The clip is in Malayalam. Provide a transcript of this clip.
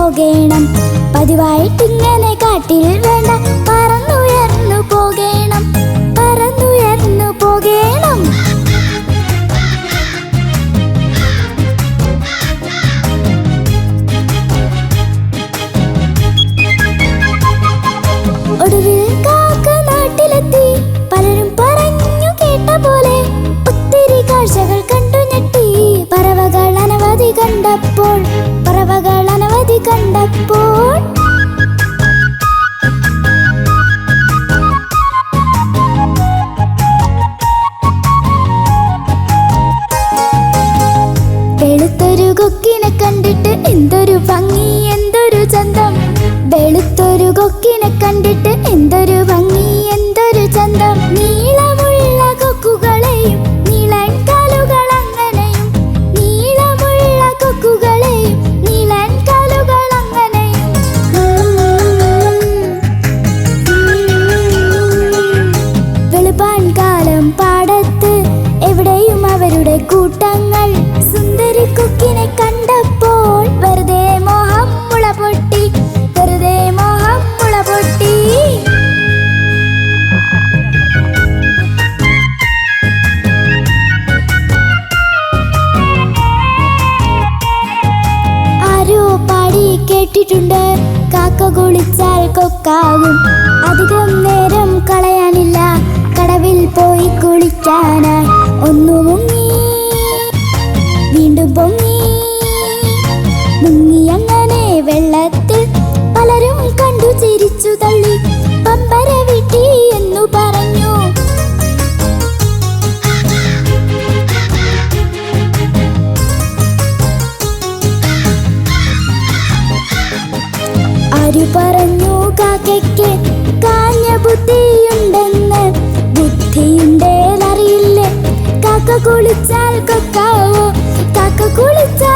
പോകണം. പതിവായിട്ടിങ്ങനെ കാട്ടിൽ വേണ്ട, പറന്നുയർന്നു പോകണം, പറന്നുയർന്നു പോകണം. ഒടുവിൽ കാക്ക നാട്ടിലെത്തി. പലരും പറഞ്ഞു കേട്ട പോലെ ഒത്തിരി കാഴ്ചകൾ കണ്ടു ഞെട്ടി. പറവകൾ അനവധി കണ്ടപ്പോൾ, പറവകൾ അനവധി കണ്ടപ്പോൾ വെളുത്തൊരു കൊക്കിനെ കണ്ടിട്ട് എന്തൊരു ഭംഗി, എന്തൊരു ചന്തം. വെളുത്തൊരു കൊക്കിനെ കണ്ടിട്ട് എന്തൊരു ഭംഗി, എന്തൊരു ചന്തം. നീളമുള്ള കൊക്കുകളെയും നീളൻ കാലുകൾ അങ്ങനെയും, നീളമുള്ള കൊക്കുകളെയും നീളൻ കാലുകൾ അങ്ങനെയും. വെളുപ്പാൻ കാലം പാടത്ത് എവിടെയും അവരുടെ കൂട്ടങ്ങൾ. സുന്ദരി കൊക്കിനെ കണ്ടപ്പോൾ വെറുതെ മോഹം മുള പൊട്ടി, വെറുതെ മോഹം മുള പൊട്ടി. ആരോ പാടി കേട്ടിട്ടുണ്ട്, കാക്ക കുളിച്ചാൽ കൊക്കാകും. അധികം നേരം കളയാനില്ല, കടവിൽ പോയി കുളിക്കാനായി. ഒന്നു മുങ്ങി വീണ്ടും പൊങ്ങി, മുങ്ങി അങ്ങനെ വെള്ളത്തിൽ പലരും കണ്ടു ചിരിച്ചു തള്ളി. പമ്പര വിട്ടി എന്നു പറഞ്ഞു. ആരു പറഞ്ഞു കാക്കയ്ക്ക് കാഞ്ഞ ബുദ്ധിയുണ്ടെന്ന്? ബുദ്ധിയുണ്ടേലറിയില്ലേ, കാക്ക കുളിച്ചാൽ കൊക്കാവോ, കാക്ക കുളിച്ചാൽ